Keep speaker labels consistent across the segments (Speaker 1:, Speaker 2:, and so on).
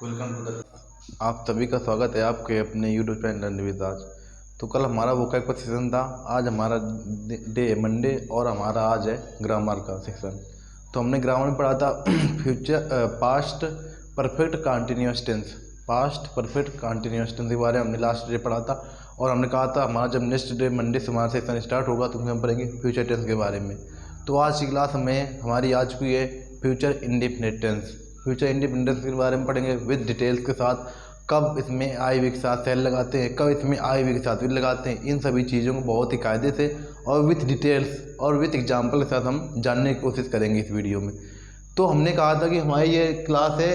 Speaker 1: Welcome to the. आप सभी का स्वागत है आपके अपने यूट्यूब चैनल लर्न विद आज। तो कल हमारा वोकैब का सेशन था, आज हमारा डे मंडे और हमारा आज है ग्रामर का सेक्शन। तो हमने ग्रामर में पढ़ा था past perfect continuous tense. Past perfect continuous tense के बारे में हमने लास्ट डे पढ़ा था और हमने कहा था हमारा जब नेक्स्ट डे मंडे से हमारा सेक्शन स्टार्ट होगा तो हम पढ़ेंगे फ्यूचर टेंस के बारे में। तो आज की क्लास हमें हमारी आज की है future indefinite tense. Future independence के बारे में पढ़ेंगे विद डिटेल्स के साथ। कब इसमें आई वी के साथ सेल लगाते हैं, कब इसमें आई वी के साथ विल लगाते हैं, इन सभी चीज़ों को बहुत ही कायदे से और विथ डिटेल्स और विथ एग्जांपल के साथ हम जानने की कोशिश करेंगे इस वीडियो में। तो हमने कहा था कि हमारी ये क्लास है,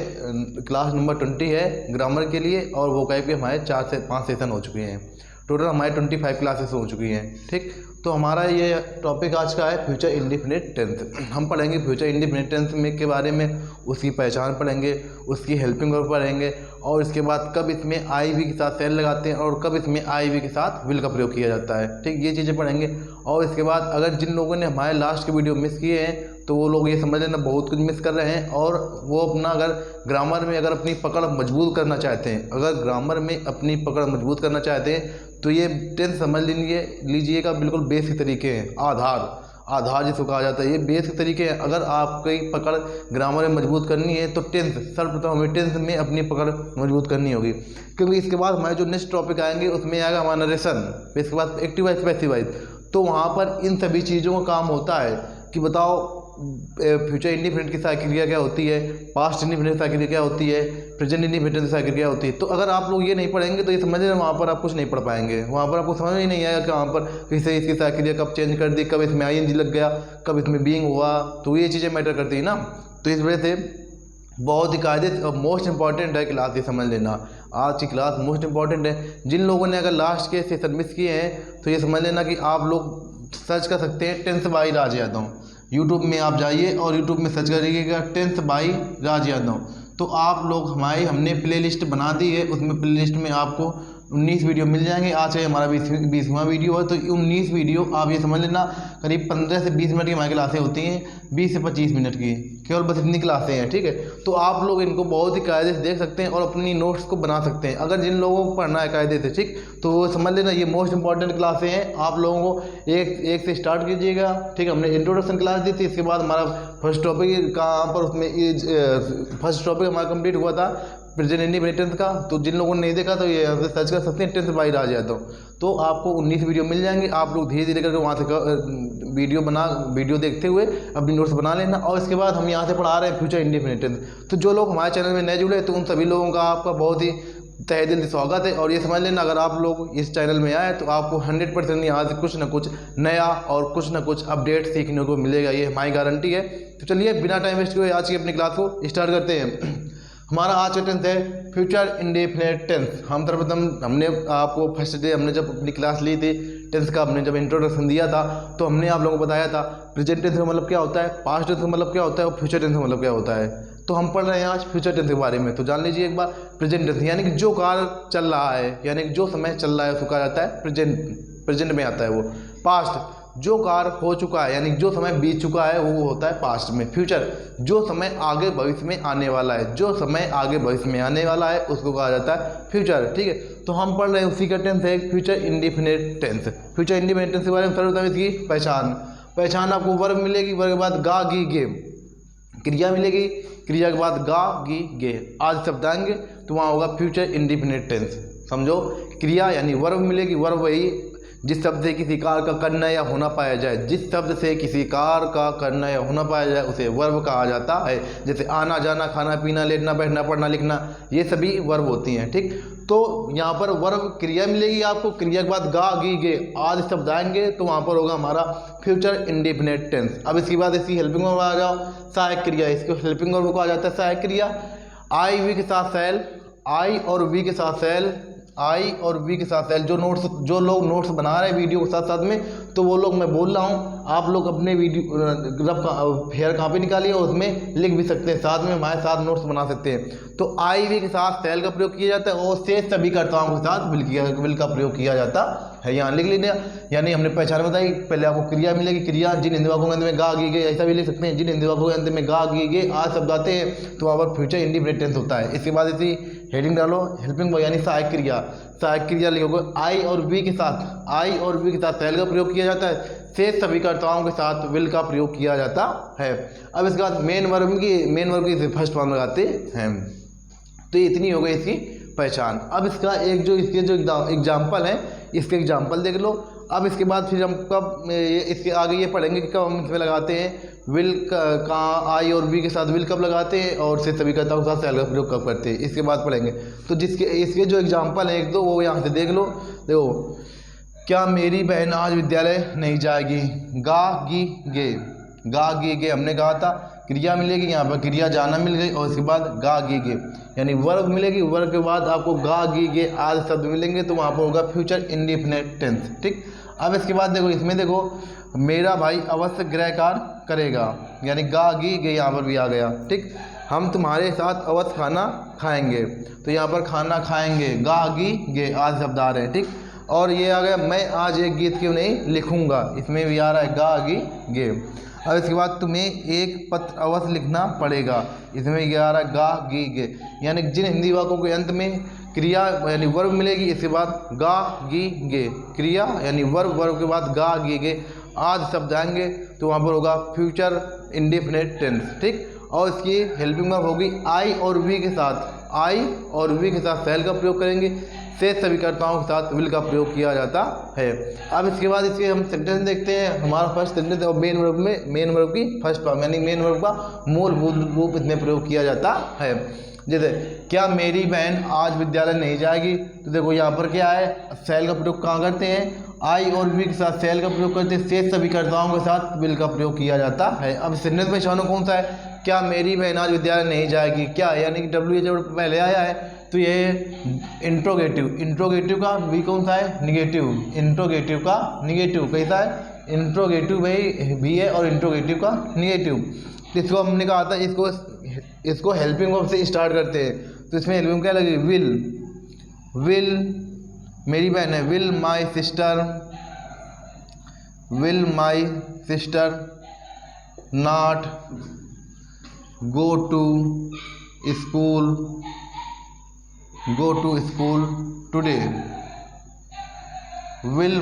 Speaker 1: क्लास नंबर 20 है ग्रामर के लिए और वोकैब के हमारे 4 से 5 सेशन हो चुके हैं। टोटल हमारे 25 क्लासेस हो चुकी हैं। ठीक, तो हमारा ये टॉपिक आज का है फ्यूचर इंडेफिनिट टेंस। हम पढ़ेंगे फ्यूचर इंडेफिनिट टेंस में के बारे में, उसकी पहचान पढ़ेंगे, उसकी हेल्पिंग वर्ब पढ़ेंगे और इसके बाद कब इसमें आई वी के साथ सेल लगाते हैं और कब इसमें आई वी के साथ विल का प्रयोग किया जाता है। ठीक, ये चीज़ें पढ़ेंगे। और इसके बाद अगर जिन लोगों ने हमारे लास्ट के वीडियो मिस किए हैं तो वो लोग ये समझ लेना बहुत कुछ मिस कर रहे हैं और वो अपना अगर ग्रामर में अगर अपनी पकड़ मजबूत करना चाहते हैं, अगर ग्रामर में अपनी पकड़ मजबूत करना चाहते हैं तो ये टेंस समझ लीजिएगा बिल्कुल बेसिक तरीके हैं। आधार जिसको कहा जाता है, ये बेसिक तरीके हैं। अगर आपकी पकड़ ग्रामर में मजबूत करनी है तो टेंस सर्वप्रथम हमें टेंस में अपनी पकड़ मजबूत करनी होगी, क्योंकि इसके बाद हमारे जो नेक्स्ट टॉपिक आएंगे उसमें आएगा हमारा नरेशन, फिर इसके बाद एक्टिव वाइज पैसिव वाइज। तो वहाँ पर इन सभी चीज़ों का काम होता है कि बताओ फ्यूचर इंडिफिनिट की साइक्रिया क्या होती है, पास्ट इंडिफिनिट की साइक्रिया क्या होती है, प्रेजेंट इंडिफिनिट की साइक्रिया क्या होती है। तो अगर आप लोग ये नहीं पढ़ेंगे तो ये समझ लेना वहाँ पर आप कुछ नहीं पढ़ पाएंगे। वहाँ पर आपको समझ ही नहीं आएगा कि वहाँ पर किसी इसकी साइक्रिया कब चेंज कर दी, कब इसमें आईएनजी लग गया, कब इसमें बीइंग हुआ। तो ये चीज़ें मैटर करती है ना। तो इस वजह से बहुत ही कायदे और मोस्ट इंपॉर्टेंट है क्लास, ये समझ लेना। आज की क्लास मोस्ट इंपॉर्टेंट है। जिन लोगों ने अगर लास्ट के सेशन मिस किए हैं तो ये समझ लेना कि आप लोग सर्च कर सकते हैं tense by Raj Yadav. YouTube में आप जाइए और यूट्यूब में सर्च करिएगा टेंस बाई राज यादव। तो आप लोग हमने प्लेलिस्ट बना दी है, उसमें प्लेलिस्ट में आपको 19 वीडियो मिल जाएंगे। आज है हमारा 20वां वीडियो है। तो 19 वीडियो आप ये समझ लेना करीब 15 से 20 मिनट की हमारी क्लासें होती हैं, 20 से 25 मिनट की केवल बस इतनी क्लासें हैं। ठीक है, तो आप लोग इनको बहुत ही कायदे से देख सकते हैं और अपनी नोट्स को बना सकते हैं अगर जिन लोगों को पढ़ना है कायदे से। ठीक, तो वो समझ लेना ये मोस्ट इंपॉर्टेंट क्लासें हैं। आप लोगों को एक से स्टार्ट कीजिएगा। ठीक है, हमने इंट्रोडक्शन क्लास दी थी, इसके बाद हमारा फर्स्ट टॉपिक कहाँ पर उसमें फर्स्ट टॉपिक हमारा कंप्लीट हुआ था प्रेजेंट इंडिफिनिट टेंस का। तो जिन लोगों ने नहीं देखा तो ये सर्च कर सकते हैं टेंस बाई राज यादव। तो आपको 19 वीडियो मिल जाएंगे। आप लोग धीरे धीरे करके वहाँ से वीडियो देखते हुए अपनी नोट्स बना लेना। और इसके बाद हम यहाँ से पढ़ा रहे हैं फ्यूचर इंडिफिनिट टेंस। तो जो लोग हमारे चैनल में नए जुड़े तो उन सभी लोगों का आपका बहुत ही तहे दिल से स्वागत है। और ये समझ लेना अगर आप लोग इस चैनल में आए तो आपको 100% यहाँ से कुछ ना कुछ नया और कुछ ना कुछ अपडेट सीखने को मिलेगा, ये हमारी गारंटी है। तो चलिए बिना टाइम वेस्ट किए आज की अपनी क्लास को स्टार्ट करते हैं। हमारा आज का टेंस है फ्यूचर इंडेफिनिट टेंस। हम सर्वप्रथम हमने आपको फर्स्ट डे हमने जब अपनी क्लास ली थी टेंस का, हमने जब इंट्रोडक्शन दिया था तो हमने आप लोगों को बताया था प्रेजेंट टेंस का मतलब क्या होता है, पास्ट टेंस का मतलब क्या होता है और फ्यूचर टेंस का मतलब क्या होता है। तो हम पढ़ रहे हैं आज फ्यूचर टेंस के बारे में। तो जान लीजिए एक बार, प्रेजेंट टेंस यानी कि जो काल चल रहा है, यानी कि जो समय चल रहा है उसको कहा जाता है प्रेजेंट में आता है वो। पास्ट जो कार्य हो चुका है यानी जो समय बीत चुका है वो होता है पास्ट में। फ्यूचर जो समय आगे भविष्य में आने वाला है, जो समय आगे भविष्य में आने वाला है उसको कहा जाता है फ्यूचर। ठीक है, तो हम पढ़ रहे हैं उसी का टेंस है future indefinite tense. Future indefinite tense के बारे में सर्वप्रथम इसकी पहचान आपको वर्ब मिलेगी, वर्ब के बाद गा गी गे, क्रिया मिलेगी, क्रिया के बाद गा गी गे, आज शब्द आएंगे तो वहाँ होगा फ्यूचर इंडेफिनिट टेंस। समझो, क्रिया यानी वर्ब मिलेगी, वर्ब वही जिस शब्द से किसी कार्य का करना या होना पाया जाए, जिस शब्द से किसी कार्य का करना या होना पाया जाए उसे वर्ब कहा जाता है। जैसे आना जाना, खाना पीना, लेटना बैठना, पढ़ना लिखना, ये सभी वर्ब होती हैं। ठीक, तो यहाँ पर वर्ब क्रिया मिलेगी आपको, क्रिया के बाद गा गी गे आज शब्द आएंगे तो वहाँ पर होगा हमारा फ्यूचर इंडेफिनिट टेंस। अब इसके बाद इसकी हेल्पिंग वर्ब आ जाओ, सहायक क्रिया। इसको हेल्पिंग वर्ब को आ जाता है सहायक क्रिया। आई वी के साथ सेल, आई और वी के साथ सेल, आई और वी के साथ सेल। जो लोग नोट्स बना रहे हैं वीडियो के साथ साथ में, तो वो लोग मैं बोल रहा हूँ आप लोग अपने वीडियो रफ फेयर कॉपी निकालिए और उसमें लिख भी सकते हैं, साथ में हमारे साथ नोट्स बना सकते हैं। तो आई वी के साथ सेल का प्रयोग किया जाता है और शेष सभी कर्ताओं के साथ विल का प्रयोग किया जाता है, यहाँ लिख लीजिए। यानी हमने पहचान बताई, पहले आपको क्रिया मिलेगी, क्रिया जिन हिंदी वाक्यों के अंत में गा गी गए, ऐसा भी लिख सकते हैं, जिन हिंदी वाक्यों के अंत में गा गी गए आज शब्द आते हैं तो वहाँ पर फ्यूचर इंडिफिनिट टेंस होता है। इसके बाद इसी हेडिंग डालो हेल्पिंग वर्ब यानी सहायक क्रिया। सहायक क्रिया लिखोगे आई और वी के साथ शैल का प्रयोग किया जाता है, शेष सभी कर्ताओं के साथ विल का प्रयोग किया जाता है। अब इसके बाद मेन वर्ब की फर्स्ट फॉर्म लगाते हैं। तो इतनी हो गई इसकी पहचान। अब इसका इसके जो एग्जाम्पल है, इसके एग्जाम्पल देख लो। अब इसके बाद फिर हम कब इसके आगे ये पढ़ेंगे कि कब हम इसमें लगाते हैं विल का, आई और वी के साथ विल कब लगाते हैं और से सभी कर्ताओं के साथ शैल का प्रयोग कब करते हैं, इसके बाद पढ़ेंगे। तो इसके जो एग्जाम्पल है एक दो वो यहाँ से देख लो। देखो, क्या मेरी बहन आज विद्यालय नहीं जाएगी, गा गी गे हमने कहा था, क्रिया मिलेगी, यहाँ पर क्रिया जाना मिल गई और इसके बाद गा गी गे यानी वर्ब मिलेगी, वर्ब के बाद आपको गा गी गे आदि शब्द मिलेंगे तो वहाँ पर होगा फ्यूचर इंडिफिनिट टेंस। ठीक, अब इसके बाद देखो, इसमें देखो मेरा भाई अवश्य गृह कार्य करेगा यानी गा गी गे यहाँ पर भी आ गया। ठीक, हम तुम्हारे साथ अवश्य खाना खाएंगे तो यहाँ पर खाना खाएंगे गा गी गे आदि शब्द आ रहे हैं। ठीक, और ये आ गया मैं आज एक गीत क्यों नहीं लिखूंगा, इसमें भी आ रहा है गा गी गे। अब इसके बाद तुम्हें एक पत्र अवश्य लिखना पड़ेगा, इसमें ये आ रहा है गा गी गे यानी जिन हिंदी वाक्यों के अंत में क्रिया यानी वर्ब मिलेगी, इसके बाद गा गी गे क्रिया यानी वर्ब के बाद गा गी गे आदि शब्द आएंगे तो वहाँ पर होगा फ्यूचर इंडिफिनिट टेंस। ठीक, और इसकी हेल्पिंग वर्ब होगी आई और वी के साथ शैल का प्रयोग करेंगे, शेष सभी कर्ताओं के साथ विल का प्रयोग किया जाता है। अब इसके बाद इसके हम सेंटेंस देखते हैं। हमारा फर्स्ट सेंटेंस और मेन वर्ब की फर्स्ट फॉर्म यानी मेन वर्ब का मूलभूत रूप इसमें प्रयोग किया जाता है। जैसे क्या मेरी बहन आज विद्यालय नहीं जाएगी, तो देखो यहाँ पर क्या है, शैल का प्रयोग कहाँ करते हैं, आई और वी के साथ शैल का प्रयोग करते हैं, शेष सभी कर्ताओं के साथ विल का प्रयोग किया जाता है। अब सेंटेंस में पहचानो कौन सा है, क्या मेरी बहन आज विद्यालय नहीं जाएगी, क्या यानी कि डब्ल्यू जब पहले आया है तो ये इंट्रोगेटिव का वी कौन सा है, निगेटिव, इंट्रोगेटिव का निगेटिव कैसा है, इंट्रोगेटिव भाई भी है और इंट्रोगेटिव का निगेटिव। तो इसको हमने कहा था इसको हेल्पिंग वर्ब से स्टार्ट करते हैं, तो इसमें हेल्पिंग क्या लगेगी, विल मेरी बहन है, will my sister not go to school today, will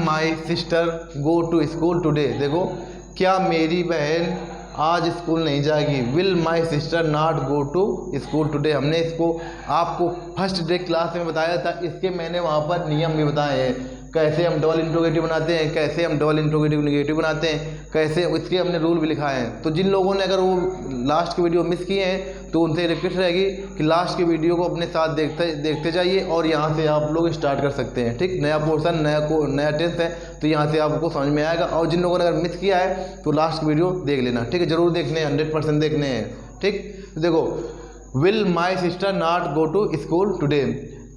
Speaker 1: my sister go to school today. देखो, क्या मेरी बहन आज स्कूल नहीं जाएगी, will my sister not go to school today. हमने इसको आपको फर्स्ट डे क्लास में बताया था, इसके मैंने वहाँ पर नियम भी बताए हैं, कैसे हम डबल इंट्रोगेटिव बनाते हैं, कैसे हम डबल इंट्रोगेटिव निगेटिव बनाते हैं, कैसे इसके हमने रूल भी लिखाए हैं। तो जिन लोगों ने अगर वो लास्ट की वीडियो मिस किए हैं तो उनसे रिक्वेस्ट रहेगी कि लास्ट की वीडियो को अपने साथ देखते जाइए और यहाँ से आप लोग स्टार्ट कर सकते हैं। ठीक, नया पोर्सन नया टेंस है तो यहाँ से आपको समझ में आएगा। और जिन लोगों ने अगर मिस किया है तो लास्ट की वीडियो देख लेना। ठीक है, जरूर देखने हैं, 100% देखने हैं। ठीक, तो देखो, will my sister not go to school today,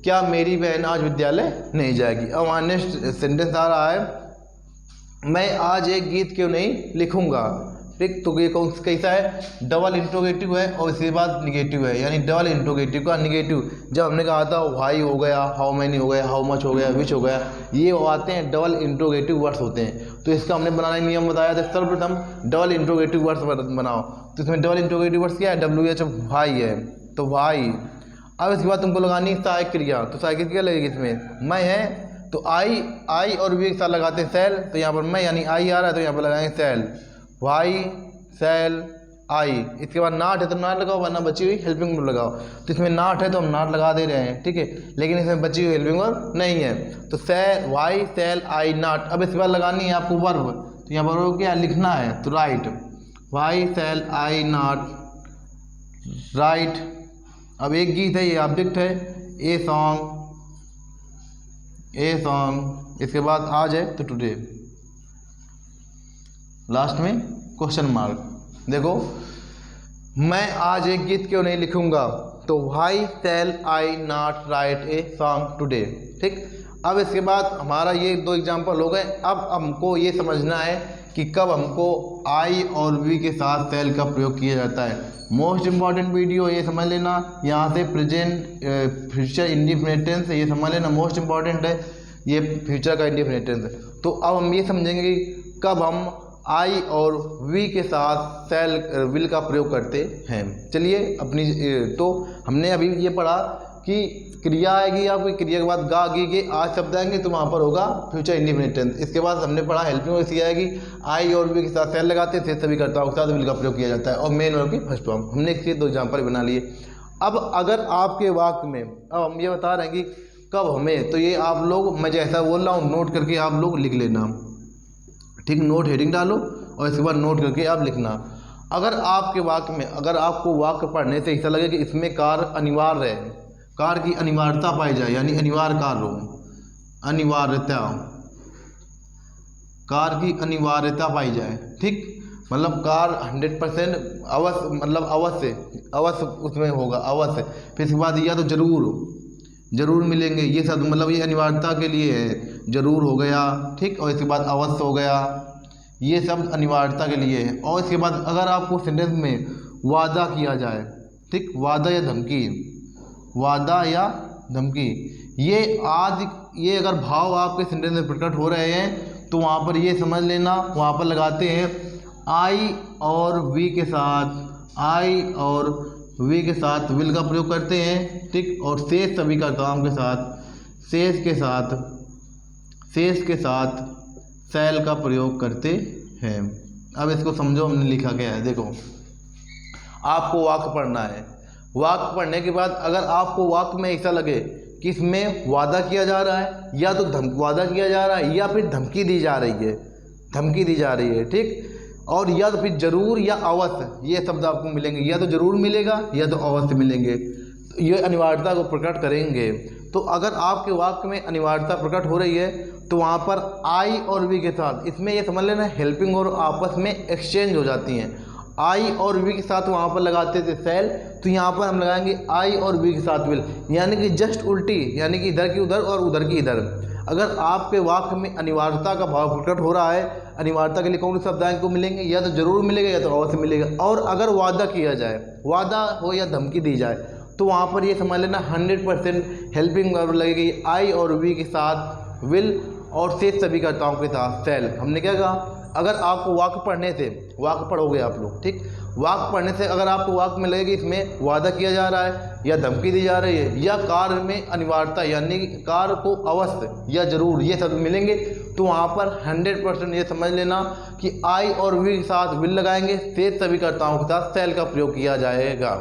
Speaker 1: क्या मेरी बहन आज विद्यालय नहीं जाएगी। अब हमारा नेक्स्ट सेंटेंस आ रहा है, मैं आज एक गीत क्यों नहीं लिखूंगा। ठीक, तो ये कौन कैसा है, डबल इंट्रोगेटिव है और इसके बाद निगेटिव है यानी डबल इंट्रोगेटिव का निगेटिव। जब हमने कहा था व्हाई हो गया, हाउ मैनी हो गया, हाउ मच हो गया, विच हो गया, ये आते हैं डबल इंट्रोगेटिव वर्ड्स होते हैं। तो इसका हमने बनाने नियम बताया था, सर्वप्रथम डबल इंट्रोगेटिव वर्ड्स बनाओ। तो इसमें डबल इंट्रोगेटिव वर्ड्स क्या है, WH भाई है तो भाई। अब इसके बाद तुमको लगानी सहायक क्रिया, तो सहायक क्रिया लगेगी इसमें, मैं है तो आई और वी के साथ लगाते हैं शैल, तो यहाँ पर मैं यानी आई आ रहा है तो यहाँ पर लगाएंगे शैल, वाई शैल आई। इसके बाद नाट है तो नाट लगाओ, वरना बची हुई हेल्पिंग वर्ब लगाओ। तो इसमें नाट है तो हम नाट लगा दे रहे हैं, ठीक है, लेकिन इसमें बची हुई हेल्पिंग वर्ब नहीं है तो वाई शैल आई नाट। अब इसके बाद लगानी है आपको वर्ब, तो यहाँ पर क्या लिखना है, तो राइट, वाई शैल आई नाट राइट। अब एक गीत है, ये ऑब्जेक्ट है, ए सॉन्ग, इसके बाद आज है तो टुडे, लास्ट में क्वेश्चन मार्क। देखो, मैं आज एक गीत क्यों नहीं लिखूंगा, तो why shall I not write a song today. ठीक, अब इसके बाद हमारा ये दो एग्जाम्पल हो गए। अब हमको ये समझना है कि कब हमको आई और वी के साथ सेल का प्रयोग किया जाता है। मोस्ट इम्पॉर्टेंट वीडियो ये समझ लेना, यहाँ से प्रेजेंट फ्यूचर इंडिफिनिट टेंस ये समझ लेना, मोस्ट इम्पॉर्टेंट है ये फ्यूचर का इंडिफिनिट टेंस। तो अब हम ये समझेंगे कि कब हम आई और वी के साथ सेल विल का प्रयोग करते हैं। चलिए अपनी तो हमने अभी ये पढ़ा कि क्रिया आएगी या कोई क्रिया के बाद गा गी के आज शब्द आएंगे तो वहाँ पर होगा फ्यूचर इंडिफिनिट टेंस। इसके बाद हमने पढ़ा हेल्पिंग वर्ब इसकी आएगी, आई और वी के साथ सेल लगाते थे, सभी कर्ताओं के साथ विल का प्रयोग किया जाता है और मेन वर्ब की फर्स्ट फॉर्म। हमने इसके 2 एग्जाम्पल बना लिए। अब अगर आपके वाक्य में अब हम ये बता रहे हैं कि कब हमें, तो ये आप लोग मैं जैसा बोल रहा हूँ नोट करके आप लोग लिख लेना, ठीक। नोट हेडिंग डालो और इसके बाद नोट करके आप लिखना। अगर आपके वाक्य में, अगर आपको वाक्य पढ़ने से ऐसा लगे कि इसमें कार्य अनिवार्य है, कार्य की अनिवार्यता पाई जाए, यानी अनिवार्य कार्य हो, अनिवार्यता, कार्य की अनिवार्यता पाई जाए, ठीक, मतलब कार्य 100% अवश्य, मतलब अवश्य उसमें होगा, अवश्य। फिर इसके बाद या तो जरूर मिलेंगे, ये सब मतलब ये अनिवार्यता के लिए है, जरूर हो गया, ठीक। और इसके बाद अवश्य हो गया, ये सब अनिवार्यता के लिए है। और इसके बाद अगर आपको सेंटेंस में वादा किया जाए, ठीक, वादा या धमकी, ये अगर भाव आपके सेंटेंस में प्रकट हो रहे हैं तो वहाँ पर ये समझ लेना, वहाँ पर लगाते हैं आई और वी के साथ विल का प्रयोग करते हैं, ठीक। और शेष सभी का काम के साथ शेष के साथ सेल का प्रयोग करते हैं। अब इसको समझो हमने लिखा क्या है। देखो आपको वाक्य पढ़ना है, वाक्य पढ़ने के बाद अगर आपको वाक्य में ऐसा लगे कि इसमें वादा किया जा रहा है या तो वादा किया जा रहा है या फिर धमकी दी जा रही है, ठीक। और या तो फिर जरूर या अवश्य ये शब्द आपको मिलेंगे, या तो जरूर मिलेगा या तो अवश्य मिलेंगे, ये अनिवार्यता को प्रकट करेंगे। तो अगर आपके वाक्य में अनिवार्यता प्रकट हो रही है तो वहाँ पर आई और वी के साथ, इसमें ये समझ लेना हेल्पिंग और आपस में एक्सचेंज हो जाती हैं। आई और वी के साथ वहाँ पर लगाते थे सेल, तो यहाँ पर हम लगाएंगे आई और वी के साथ विल, यानी कि जस्ट उल्टी, यानी कि इधर की उधर और उधर की इधर। अगर आपके वाक्य में अनिवार्यता का भाव प्रकट हो रहा है, अनिवार्यता के लिए कौन से शब्द आपको मिलेंगे, या तो जरूर मिलेगा या तो अवश्य मिलेगा। और अगर वादा किया जाए, वादा हो या धमकी दी जाए, तो वहाँ पर ये समझ लेना 100% हेल्पिंग वर्ब लगेगी आई और वी के साथ विल और शेष सभी कर्ताओं के साथ सेल। हमने क्या कहा, अगर आपको वाक्य पढ़ने से, वाक्य पढ़ोगे आप लोग, ठीक, वाक्य पढ़ने से अगर आपको वाक्य में लगेगी इसमें वादा किया जा रहा है या धमकी दी जा रही है या कार्य में अनिवार्यता यानी कार्य को अवश्य या जरूर ये सब मिलेंगे, तो वहाँ पर 100% ये समझ लेना कि आई और वी के साथ विल लगाएंगे, शेष सभी कर्ताओं के साथ सेल का प्रयोग किया जाएगा,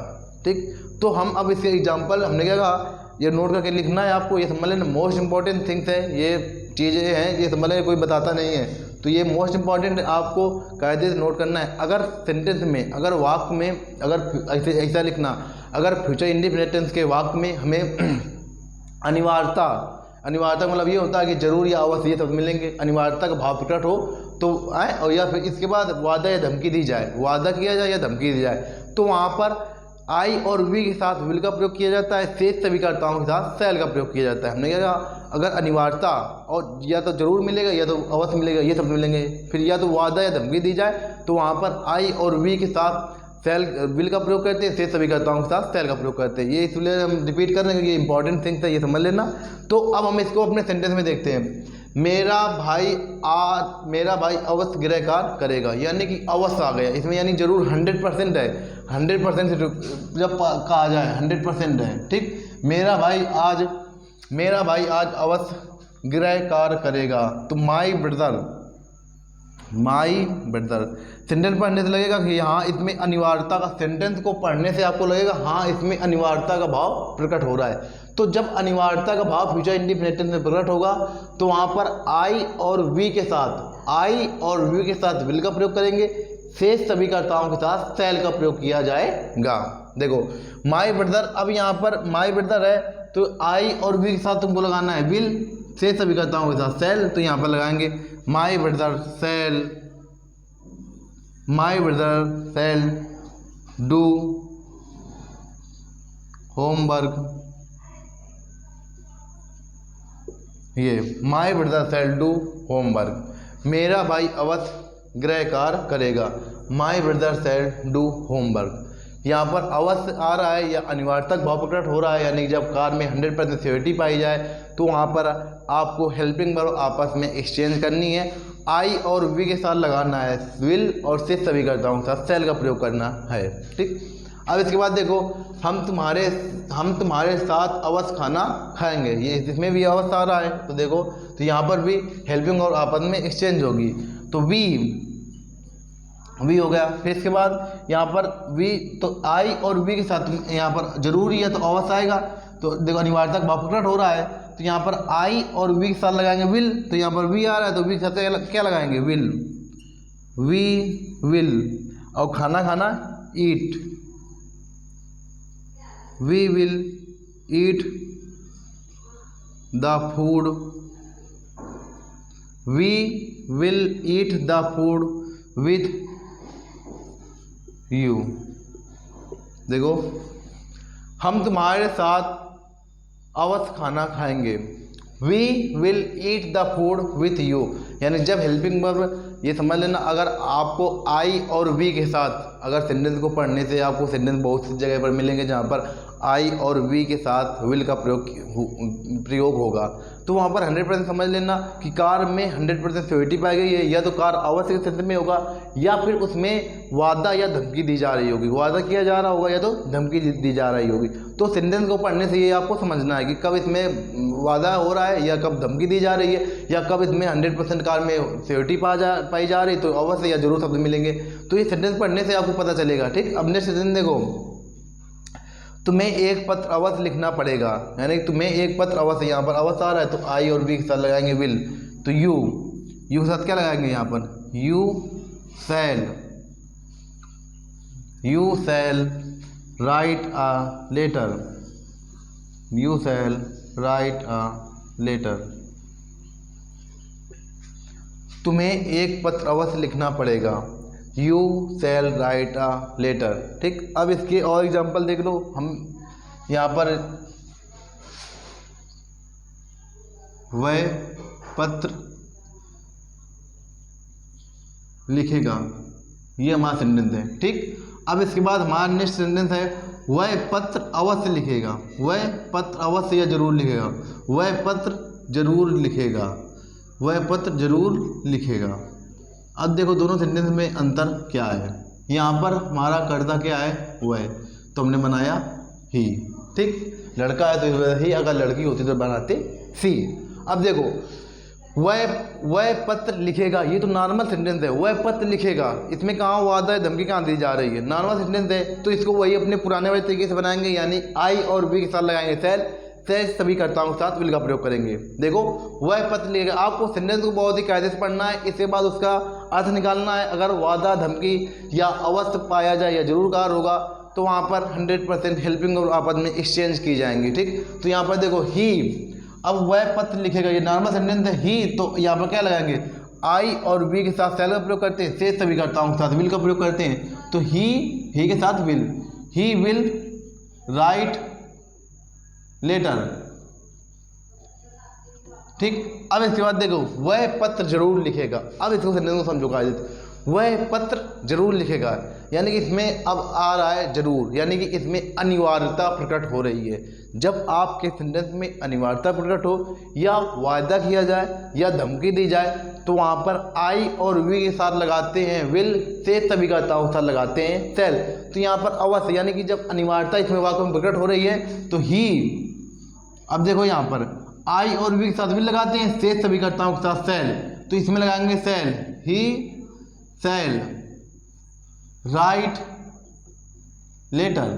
Speaker 1: ठीक। तो हम अब इसके एग्जाम्पल हमने क्या कहा, ये नोट करके लिखना है आपको, ये समझ लेना मोस्ट इंपॉर्टेंट थिंग्स है, ये चीज़ें हैं, ये समझ लेना कोई बताता नहीं है, तो ये मोस्ट इंपॉर्टेंट आपको कायदे से नोट करना है। अगर सेंटेंस में, अगर वाक्य में, अगर ऐसा लिखना, अगर फ्यूचर इंडिफिनिट टेंस के वाक्य में हमें अनिवार्यता मतलब ये होता है कि जरूर या अवश्य ये सब मिलेंगे, अनिवार्यता का भाव प्रकट हो तो आए, और या फिर इसके बाद वादा या धमकी दी जाए, वादा किया जाए या धमकी दी जाए, तो वहाँ पर आई और वी के साथ विल का प्रयोग किया जाता है, शेष सभी कर्ताओं के साथ सेल का प्रयोग किया जाता है। हमने क्या कहा, अगर अनिवार्यता और या तो जरूर मिलेगा या तो अवश्य मिलेगा, ये सब मिलेंगे, फिर या तो वादा या धमकी दी जाए, तो वहाँ पर आई और वी के साथ सेल विल का प्रयोग करते हैं, शेष सभी कर्ताओं के साथ सेल का प्रयोग करते हैं। ये इसलिए हम रिपीट कर रहे हैं कि ये इंपॉर्टेंट थिंग्स है, ये समझ लेना। तो अब हम इसको अपने सेंटेंस में देखते हैं। मेरा भाई अवश्य गृह कार्य करेगा, यानी कि अवश्य आ गया इसमें, यानी जरूर 100% है, 100% से जब कहा जाए 100% है, ठीक। मेरा भाई आज अवश्य गृह कार्य करेगा, तो माई ब्रदर सेंटेंस पढ़ने से लगेगा कि हाँ इसमें अनिवार्यता का, सेंटेंस को पढ़ने से आपको लगेगा हाँ इसमें अनिवार्यता का भाव प्रकट हो रहा है। तो जब अनिवार्यता का भाव फ्यूचर इंडिफिनिट टेंस में प्रकट होगा तो वहाँ पर आई और वी के साथ विल का प्रयोग करेंगे, शेष सभी कर्ताओं के साथ सेल का प्रयोग किया जाएगा। देखो माई ब्रदर, अब यहाँ पर माई ब्रदर है तो आई और वी के साथ तुमको लगाना है विल, शेष सभी कर्ताओं के साथ सेल, तो यहाँ पर लगाएंगे my brother shall do homework, ये my brother shall do homework. मेरा भाई अवश्य गृह कार्य करेगा। My brother said do homework. यहाँ पर अवश्य आ रहा है या अनिवार्यता भाव प्रकट हो रहा है, यानी जब कार्य में 100% सियोरिटी पाई जाए तो वहाँ पर आपको हेल्पिंग वर्ब आपस में एक्सचेंज करनी है। आई और वी के साथ लगाना है विल, और से सभी कर्ताओं के साथ सेल का प्रयोग करना है। ठीक, अब इसके बाद देखो, हम तुम्हारे साथ अवश्य खाना खाएंगे, ये इसमें भी अवश्य आ रहा है। तो देखो, तो यहाँ पर भी हेल्पिंग और आपस में एक्सचेंज होगी, तो वी हो गया। फिर इसके बाद यहाँ पर वी, तो आई और वी के साथ यहाँ पर जरूरी है तो अवश्य आएगा। तो देखो अनिवार्यता भाव प्रकट हो रहा है, तो यहाँ पर आई और वी के साथ लगाएंगे विल, तो यहाँ पर वी आ रहा है तो वी के साथ क्या लगाएंगे, विल, वी विल। और खाना eat, we will eat the food, we will eat the food with you. देखो, हम तुम्हारे साथ अवश्य खाना खाएंगे, we will eat the food with you. यानी जब हेल्पिंग वर्ब, ये समझ लेना, अगर आपको आई और वी के साथ अगर सेंटेंस को पढ़ने से आपको सेंटेंस बहुत सी जगह पर मिलेंगे जहाँ पर आई और वी के साथ विल का प्रयोग होगा, तो वहाँ पर 100% समझ लेना कि कार में 100% सियोरिटी पाई गई है, या तो कार अवश्य के स्थिति में होगा, या फिर उसमें वादा या धमकी दी जा रही होगी, वादा किया जा रहा होगा या तो धमकी दी जा रही होगी। तो सेंटेंस को पढ़ने से ये आपको समझना है कि कब इसमें वादा हो रहा है या कब धमकी दी जा रही है, या कब इसमें 100% कार में सियोरिटी पाई जा रही, तो अवश्य या जरूर शब्द मिलेंगे। तो ये सेंटेंस पढ़ने से आपको पता चलेगा। ठीक, अब नेक्स्ट सेंटेंस देखो, तुम्हें एक पत्र अवश्य लिखना पड़ेगा, यानी तुम्हें एक पत्र अवश्य, यहाँ पर अवश्य आ रहा है तो आई और वी के साथ लगाएंगे विल, तो यू के साथ क्या लगाएंगे यहाँ पर, you shall write a letter, you shall write a letter. तुम्हें एक पत्र अवश्य लिखना पड़ेगा, you shall write a letter. ठीक, अब इसके और एग्जाम्पल देख लो। हम यहाँ पर वह पत्र लिखेगा, ये हमारा सेंटेंस है। ठीक, अब इसके बाद हमारा नेक्स्ट सेंटेंस है, वह पत्र अवश्य लिखेगा, वह पत्र अवश्य या जरूर लिखेगा, वह पत्र जरूर लिखेगा, वह पत्र जरूर लिखेगा। अब देखो दोनों सेंटेंस में अंतर क्या है। यहाँ पर हमारा कर्ता क्या है, वह, तो हमने बनाया ही। ठीक, लड़का है तो इस वजह ही, अगर लड़की होती तो बनाते सी। अब देखो, वह पत्र लिखेगा, ये तो नॉर्मल सेंटेंस है, वह पत्र लिखेगा, इसमें कहाँ वादा है, धमकी कहाँ दी जा रही है, नॉर्मल सेंटेंस है, तो इसको वही अपने पुराने वाले तरीके से बनाएंगे, यानी आई और वी के साथ लगाएंगे सेल, सभी कर्ताओं के साथ विल का प्रयोग करेंगे। देखो, वह पत्र लिखेगा, आपको सेंटेंस को बहुत ही कायदे से पढ़ना है, इसके बाद उसका अर्थ निकालना है। अगर वादा, धमकी या अवश्य पाया जाए या जरूर कार होगा, तो वहाँ पर 100% हेल्पिंग और आपस में एक्सचेंज की जाएंगी। ठीक, तो यहाँ पर देखो ही, अब वह पत्र लिखेगा, ये नॉर्मल सेंटेंस है ही, तो यहाँ पर क्या लगाएंगे, आई और वी के साथ सेल का प्रयोग करते हैं, से सभी कर्ताओं के साथ विल का प्रयोग करते हैं, तो ही के साथ will, he will write letter. ठीक, अब इसके बाद देखो, वह पत्र जरूर लिखेगा। अब इसको सेंटेंस को समझो कायदे, वह पत्र जरूर लिखेगा, यानी कि इसमें अब आ रहा है जरूर, यानी कि इसमें अनिवार्यता प्रकट हो रही है। जब आपके सेंटेंस में अनिवार्यता प्रकट हो, या वायदा किया जाए या धमकी दी जाए, तो वहाँ पर आई और वी के साथ लगाते हैं विल, से सभी कर्ताओं के साथ लगाते हैं सेल। तो यहाँ पर अवश्य, यानी कि जब अनिवार्यता इसमें वाक्य में प्रकट हो रही है तो ही। अब देखो यहाँ पर आई और वी के साथ विल लगाते हैं, से सभी कर्ताओं के साथ सेल, तो इसमें लगाएंगे shall, he shall right letter,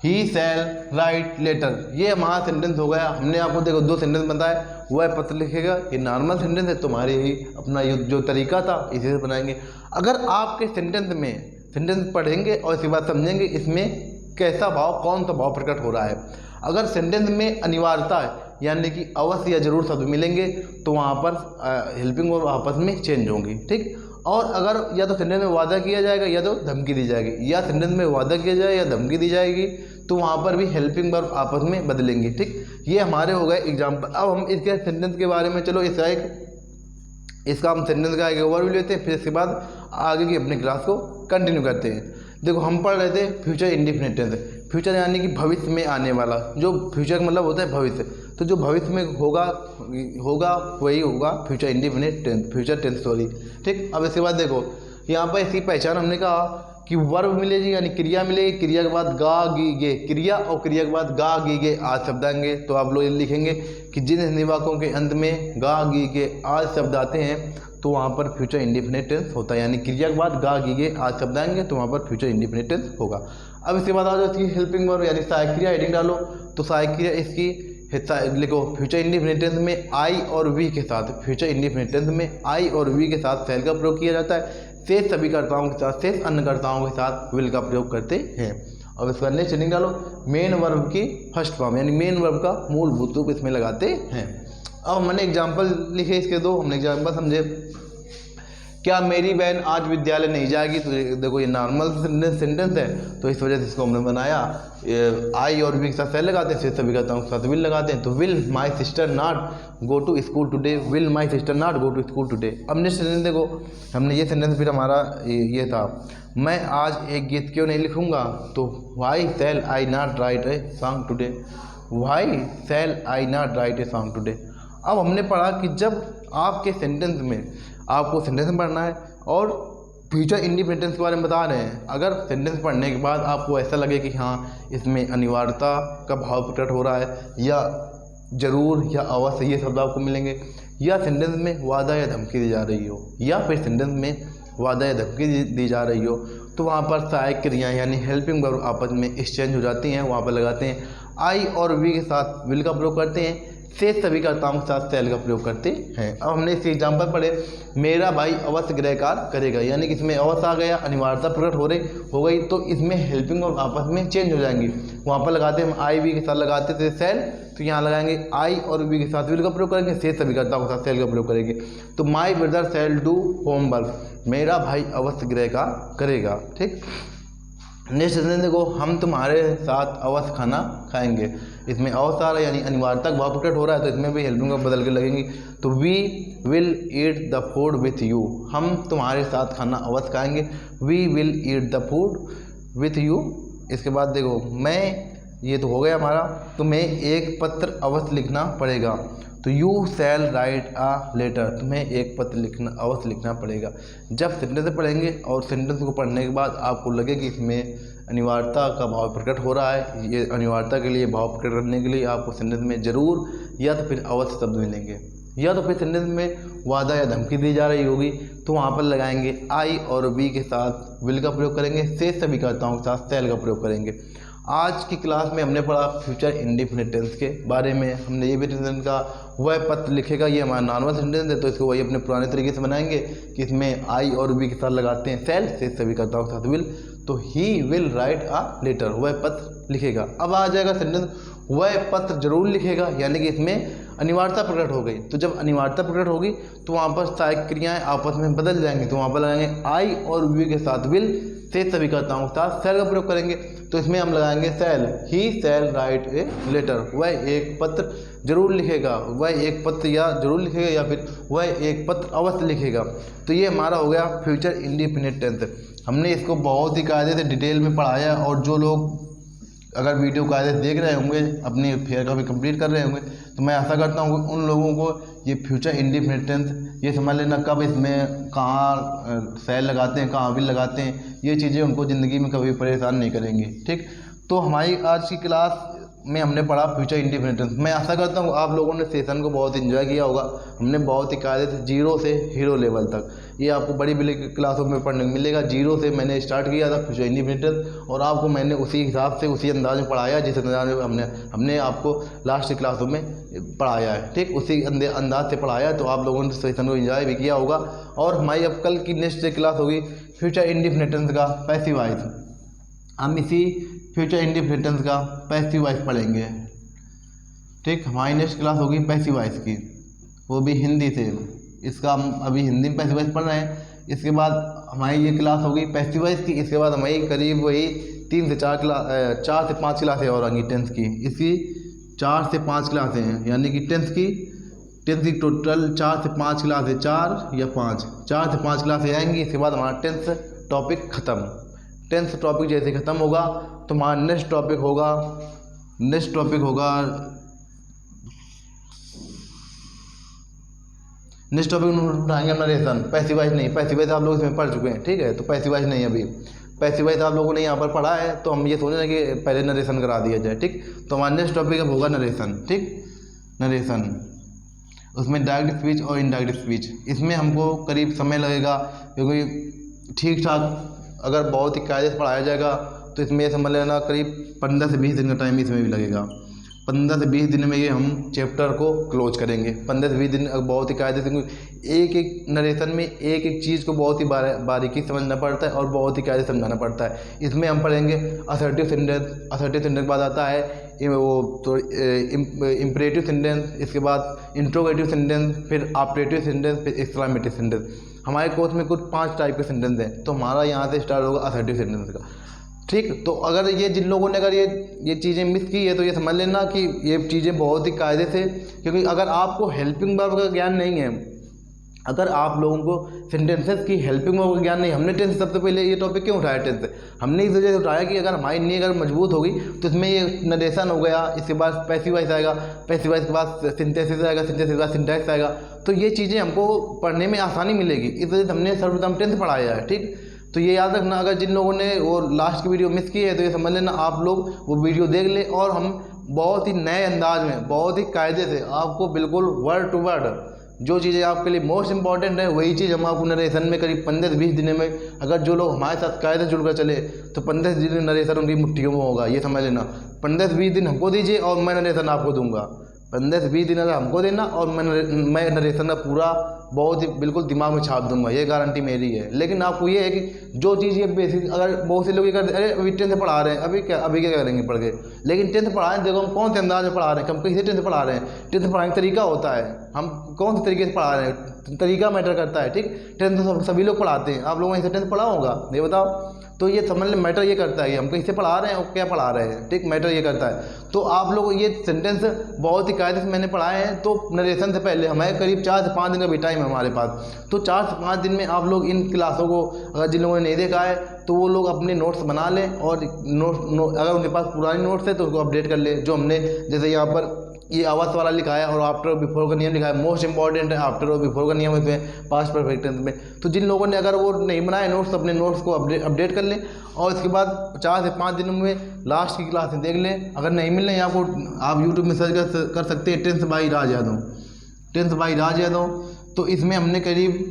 Speaker 1: he shall right letter. ये हमारा सेंटेंस हो गया। हमने आपको देखो दो सेंटेंस बताए, वह पत्र लिखेगा, ये नॉर्मल सेंटेंस है, तुम्हारे ही अपना जो तरीका था इसी से बनाएंगे। अगर आपके सेंटेंस पढ़ेंगे और इसके बाद समझेंगे इसमें कैसा भाव, कौन सा भाव प्रकट हो रहा है। अगर सेंटेंस में अनिवार्यता है, यानी कि अवश्य या जरूर शब्द मिलेंगे, तो वहाँ पर हेल्पिंग और आपस में चेंज होंगी। ठीक, और अगर या तो सेंटेंस में वादा किया जाएगा या तो धमकी दी जाएगी, या सेंटेंस में वादा किया जाए या धमकी दी जाएगी, तो वहाँ पर भी हेल्पिंग वर्ब आपस में बदलेंगे। ठीक, ये हमारे हो गए एग्जाम्पल। अब हम इसके सेंटेंस के बारे में, चलो इसका एक इसका हम सेंटेंस का आगे ओवरव्यू लेते हैं, फिर इसके बाद आगे की अपनी क्लास को कंटिन्यू करते हैं। देखो हम पढ़ रहे थे फ्यूचर इंडेफिनिट टेंस। फ्यूचर यानी कि भविष्य में आने वाला, जो फ्यूचर का मतलब होता है भविष्य, तो जो भविष्य में होगा वही होगा future indefinite tense, future tense sorry. ठीक, अब इसके बाद देखो यहाँ पर इसकी पहचान हमने कहा कि वर्ब मिलेगी यानी क्रिया मिलेगी, क्रिया के बाद गा गी गे, क्रिया और क्रिया के बाद गा गी गे आज शब्द आएंगे। तो आप लोग लिखेंगे कि जिन हिंदी वाक्यों के अंत में गा गी गे आज शब्द आते हैं तो वहाँ पर फ्यूचर इंडेफिनिट टेंस होता है, यानी क्रिया के बाद गा गी गे आज शब्द आएंगे तो वहाँ पर फ्यूचर इंडेफिनिट टेंस होगा। अब इसके बाद आ जाती है हेल्पिंग वर्ब यानी सहायक क्रिया, हेडिंग डालो। तो सहायक क्रिया इसकी लिखो फ्यूचर इंडेफिनिट टेंस में आई और वी के साथ, फ्यूचर इंडेफिनिट टेंस में आई और वी के साथ सेल का प्रयोग किया जाता है। शेष सभी कर्ताओं के साथ, शेष अन्य कर्ताओं के साथ विल का प्रयोग करते हैं। अब इसका नेक्स्ट हेडिंग डालो मेन वर्ब की फर्स्ट फॉर्म यानी मेन वर्ब का मूलभूत रूप इसमें लगाते हैं। अब मैंने एग्जाम्पल लिखे इसके दो, हमने एग्जाम्पल समझे। क्या मेरी बहन आज विद्यालय नहीं जाएगी? तो देखो ये नॉर्मल सेंटेंस है तो इस वजह से इसको हमने बनाया आई और वी के साथ सेल लगाते हैं, शेष सभी कर्ताओं के साथ विल लगाते हैं। तो will my sister not go to school today, will my sister not go to school today. अब नेक्स्ट सेंटेंस देखो, हमने ये सेंटेंस फिर हमारा ये था मैं आज एक गीत क्यों नहीं लिखूंगा? तो why shall I not write a song today, why shall I not write a song today. अब हमने पढ़ा कि जब आपके सेंटेंस में आपको सेंटेंस पढ़ना है और फ्यूचर इंडिपेंडेंस के बारे में बता रहे हैं, अगर सेंटेंस पढ़ने के बाद आपको ऐसा लगे कि हाँ इसमें अनिवार्यता का भाव प्रकट हो रहा है या जरूर या अवश्य ये शब्द आपको मिलेंगे, या सेंटेंस में वादा या धमकी दी जा रही हो, या फिर सेंटेंस में वादा या धमकी दी जा रही हो, तो वहाँ पर सहायक क्रियाएँ यानी हेल्पिंग वर्ब आपस में एक्सचेंज हो जाती हैं। वहाँ पर लगाते हैं आई और वी के साथ विल का प्रयोग करते हैं, शेष सभी कर्ताओं के साथ सेल का प्रयोग करते हैं। अब हमने इसके एग्जाम्पल पढ़े मेरा भाई अवश्य गृह कार्य करेगा, यानी कि इसमें अवश्य आ गया, अनिवार्यता प्रकट हो गई तो इसमें हेल्पिंग और आपस में चेंज हो जाएंगी। वहाँ पर लगाते हैं हम आई वी के साथ लगाते थे सेल, तो यहाँ लगाएंगे आई और वी के साथ विल का प्रयोग करेंगे, शेष सभी कर्ताओं के साथ सेल का प्रयोग करेंगे। तो my brother shall do homework, मेरा भाई अवश्य गृह कार्य करेगा। ठीक, नेक्स्ट सेंटेंस देखो हम तुम्हारे साथ अवश्य खाना खाएंगे, इसमें अवश्य आ रहा है यानी अनिवार्यता का भाव प्रकट हो रहा है तो इसमें भी हेल्पिंग वर्ब बदल के लगेंगी। तो we will eat the food with you, हम तुम्हारे साथ खाना अवश्य खाएंगे, we will eat the food with you. इसके बाद देखो मैं, ये तो हो गया हमारा, तुम्हें एक पत्र अवश्य लिखना पड़ेगा, तो you shall write a letter, तुम्हें एक पत्र लिखना अवश्य लिखना पड़ेगा। जब सेंटेंस पढ़ेंगे और सेंटेंस को पढ़ने के बाद आपको लगे कि इसमें अनिवार्यता का भाव प्रकट हो रहा है, ये अनिवार्यता के लिए भाव प्रकट करने के लिए आपको सेंटेंस में जरूर या तो फिर अवश्य शब्द मिलेंगे, या तो फिर सेंटेंस में वादा या धमकी दी जा रही होगी तो वहाँ पर लगाएंगे आई और वी के साथ विल का प्रयोग करेंगे, शेष सभी कर्ताओं के साथ सेल का प्रयोग करेंगे। आज की क्लास में हमने पढ़ा फ्यूचर इंडेफिनिट टेंस के बारे में। हमने ये भी सेंटेंस का वह पत्र लिखेगा, ये हमारा नॉर्मल सेंटेंस है तो इसको वही अपने पुराने तरीके से बनाएंगे कि इसमें आई और वी के साथ लगाते हैं सेल, शेष सभी कर्ताओं के साथ विल। तो he will write a letter, वह पत्र लिखेगा। अब आ जाएगा सेंटेंस वह पत्र जरूर लिखेगा, यानी कि इसमें अनिवार्यता प्रकट हो गई। तो जब अनिवार्यता प्रकट होगी तो वहाँ पर सहायक क्रियाएँ आपस में बदल जाएंगी, तो वहाँ पर लगाएंगे आई और वी के साथ विल, शेष सभी कर्ताओं के साथ सेल का प्रयोग करेंगे। तो इसमें हम लगाएंगे shall, he shall write a letter, वह एक पत्र जरूर लिखेगा, वह एक पत्र या जरूर लिखेगा या फिर वह एक पत्र अवश्य लिखेगा। तो ये हमारा हो गया फ्यूचर इंडेफिनिट टेंस। हमने इसको बहुत ही कायदे से डिटेल में पढ़ाया और जो लोग अगर वीडियो कायदे से देख रहे होंगे, अपनी फेयर का भी कंप्लीट कर रहे होंगे, तो मैं आशा करता हूँ कि उन लोगों को ये फ्यूचर इंडेफिनिट टेंस ये समझ लेना कब इसमें कहाँ सेल लगाते हैं, कहाँ विल लगाते हैं, ये चीज़ें उनको ज़िंदगी में कभी परेशान नहीं करेंगी। ठीक, तो हमारी आज की क्लास में हमने पढ़ा फ्यूचर इंडेफिनिट टेंस। मैं आशा करता हूँ आप लोगों ने सेशन को बहुत एंजॉय किया होगा। हमने बहुत ही कायदे से जीरो से हीरो लेवल तक, ये आपको बड़ी बड़ी क्लासों में पढ़ने को मिलेगा। जीरो से मैंने स्टार्ट किया था फ्यूचर इंडेफिनिट टेंस और आपको मैंने उसी हिसाब से उसी अंदाज में पढ़ाया जिस अंदाज में हमने आपको लास्ट क्लासों में पढ़ाया है। ठीक, उसी अंदाज से पढ़ाया, तो आप लोगों ने सेशन को एंजॉय भी किया होगा। और हमारी अब कल की नेक्स्ट क्लास होगी फ्यूचर इंडेफिनिट टेंस का पैसिव वॉइस। हम इसी फ्यूचर इंडेफिनिट टेंस का पैसिव वॉइस पढ़ेंगे। ठीक, हमारी नेक्स्ट क्लास होगी पैसिव वॉइस की, वो भी हिंदी से। इसका हम अभी हिंदी में पैसिव वॉइस पढ़ रहे हैं। इसके बाद हमारी ये क्लास होगी पैसिव वॉइस की। इसके बाद हमारी करीब वही 3 से 4 से 5 क्लासें और आएंगी टेंस की। इसकी 4 से 5 क्लासें हैं, यानी कि टेंस की टेंथ की टोटल 4 से 5 क्लास है, 4 या 5, 4 से 5 क्लासें आएंगी। इसके बाद हमारा 10th टॉपिक ख़त्म। 10th टॉपिक जैसे ख़त्म होगा तो हमारा नेक्स्ट टॉपिक होगा नेक्स्ट टॉपिक उठाएंगे नरेशन। पैसिव वॉइस नहीं, पैसिव वॉइस आप लोग इसमें पढ़ चुके हैं, ठीक है। तो पैसिव वॉइस नहीं, अभी पैसिव वॉइस आप लोगों ने यहाँ पर पढ़ा है, तो हम ये सोच रहे हैं कि पहले नरेशन करा दिया जाए, ठीक। तो हमारा नेक्स्ट टॉपिक अब होगा नरेशन, ठीक। नरेशन, उसमें डायरेक्ट स्पीच और इनडायरेक्ट स्पीच। इसमें हमको करीब समय लगेगा, क्योंकि ठीक ठाक अगर बहुत ही कायदे से पढ़ाया जाएगा तो इसमें ये समझ लेना करीब 15 से 20 दिन का टाइम इसमें भी लगेगा। 15 से 20 दिन में ये हम चैप्टर को क्लोज करेंगे। 15 से 20 दिन बहुत ही कायदे से, एक एक नरेशन में एक एक चीज़ को बहुत ही बारीकी समझना पड़ता है और बहुत ही कायदे से समझाना पड़ता है। इसमें हम पढ़ेंगे असर्टिव सेंटेंस। असर्टिव सेंटेंस के बाद आता है वो तो इम्परेटिव सेंटेंस, इसके बाद इंट्रोगेटिव सेंटेंस, फिर ऑपरेटिव सेंटेंस, फिर एक्सक्लेमेटिव सेंटेंस। हमारे कोर्स में कुछ 5 टाइप के सेंटेंस हैं, तो हमारा यहाँ से स्टार्ट होगा असर्टिव सेंटेंस का, ठीक। तो अगर ये जिन लोगों ने अगर ये चीज़ें मिस की है तो ये समझ लेना कि ये चीज़ें बहुत ही कायदे से, क्योंकि अगर आपको हेल्पिंग वर्ब का ज्ञान नहीं है, अगर आप लोगों को सेंटेंसेस की हेल्पिंग वर्ब का ज्ञान नहीं, हमने 10th सबसे पहले ये टॉपिक क्यों उठाया 10th से? हमने इस वजह से उठाया कि अगर हमारी नींव अगर मजबूत होगी तो इसमें ये नरेशन हो गया, इसके बाद पैसिव वॉइस आएगा, पैसिव वॉइस के बाद सिंथेसिस आएगा, सिंथेसिस के बाद सिंटैक्स आएगा, तो ये चीज़ें हमको पढ़ने में आसानी मिलेगी। इस वजह से हमने सर्वप्रथम 10th पढ़ाया है, ठीक। तो ये याद रखना, अगर जिन लोगों ने वो लास्ट की वीडियो मिस की है तो ये समझ लेना आप लोग वो वीडियो देख ले, और हम बहुत ही नए अंदाज में बहुत ही कायदे से आपको बिल्कुल वर्ड टू वर्ड जो चीज़ें आपके लिए मोस्ट इंपॉर्टेंट है वही चीज़ हम आपको नरेशन में करीब 15 से 20 दिन में, अगर जो लोग हमारे साथ कायदे जुड़कर चले तो 15 से 20 दिन नरेशन उनकी मुट्ठियों में होगा, ये समझ लेना। 15 से 20 दिन हमको दीजिए और मैं नरेशन आपको दूंगा। 15 से 20 दिन अगर हमको देना और मैं नरेशन का पूरा बहुत ही बिल्कुल दिमाग में छाप दूंगा, ये गारंटी मेरी है। लेकिन आपको ये है कि जो चीज़ ये बेसिक, अगर बहुत से लोग ये करते अरे अभी 10th से पढ़ा रहे हैं, अभी क्या करेंगे पढ़ के, लेकिन 10th पढ़ा रहे हैं, देखो हम कौन से अंदाज में पढ़ा रहे हैं, हम कैसे 10th पढ़ा रहे हैं। 10th पढ़ाने का तरीका होता है, हम कौन से तरीके से पढ़ा रहे हैं, तरीका मैटर करता है, ठीक। 10th तो सभी लोग पढ़ाते हैं, आप लोगों ने 10th पढ़ा होगा, ये बताओ। तो ये समझ लें मैटर ये करता है कि हम कैसे पढ़ा रहे हैं और क्या पढ़ा रहे हैं, ठीक। मैटर ये करता है। तो आप लोग ये सेंटेंस बहुत ही कायदे से मैंने पढ़ाए हैं। तो नरेशन से पहले हमारे करीब 4 से 5 दिन का भी टाइम है हमारे पास, तो 4 से 5 दिन में आप लोग इन क्लासों को, अगर जिन लोगों ने नहीं देखा है तो वो लोग अपने नोट्स बना लें, और अगर उनके पास पुराने नोट्स है तो उसको अपडेट कर ले। जो हमने जैसे यहाँ पर ये आवाज़ वाला लिखा है और आफ्टर और बिफोर का नियम लिखा है, मोस्ट इंपॉर्टेंट है आफ्टर और बिफोर का नियम इसमें पास्ट परफेक्ट टेंस में। तो जिन लोगों ने अगर वो नहीं बनाए नोट्स, अपने नोट्स को अपडेट कर लें, और इसके बाद 4 से 5 दिनों में लास्ट की क्लास देख लें। अगर नहीं मिल रहे आपको, आप यूट्यूब में सर्च कर सकते हैं 10th by Raj Yadav, 10th by Raj Yadav. तो इसमें हमने करीब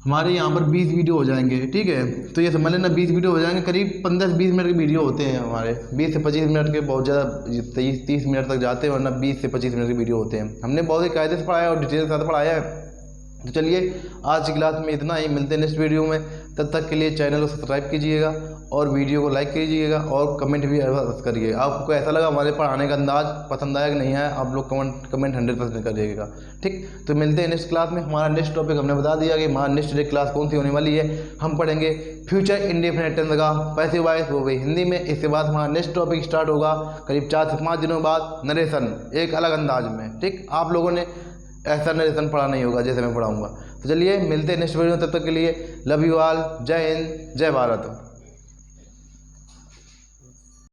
Speaker 1: हमारे यहाँ पर 20 वीडियो हो जाएंगे, ठीक है। तो ये समझ लेना 20 वीडियो हो जाएंगे, करीब 15 से 20 मिनट के वीडियो होते हैं हमारे, 20 से 25 मिनट के, बहुत ज़्यादा 30 मिनट तक जाते हैं, वरना 20 से 25 मिनट के वीडियो होते हैं। हमने बहुत ही कायदे से पढ़ाया और डिटेल के साथ पढ़ाया है। तो चलिए आज की क्लास में इतना ही, मिलते हैं नेक्स्ट वीडियो में। तब तक के लिए चैनल को सब्सक्राइब कीजिएगा और वीडियो को लाइक कीजिएगा और कमेंट भी करिएगा। आपको ऐसा लगा हमारे पढ़ाने का अंदाज पसंद आया कि नहीं आया, आप लोग कमेंट 100% करिएगा, ठीक। तो मिलते हैं नेक्स्ट क्लास में। हमारा नेक्स्ट टॉपिक हमने बता दिया कि हमारा नेक्स्ट डे क्लास कौन सी होने वाली है। हम पढ़ेंगे फ्यूचर इंडेफिनिट टेंस का पैसिव वॉइस, वो भी हिंदी में। इसके बाद हमारा नेक्स्ट टॉपिक स्टार्ट होगा करीब 4 से 5 दिनों बाद, नरेशन एक अलग अंदाज में, ठीक। आप लोगों ने ऐसा नरेशन पढ़ा नहीं होगा जैसे मैं पढ़ाऊँगा। तो चलिए मिलते हैं नेक्स्ट वीडियो में, तब तक के लिए लव यू ऑल, जय हिंद, जय भारत।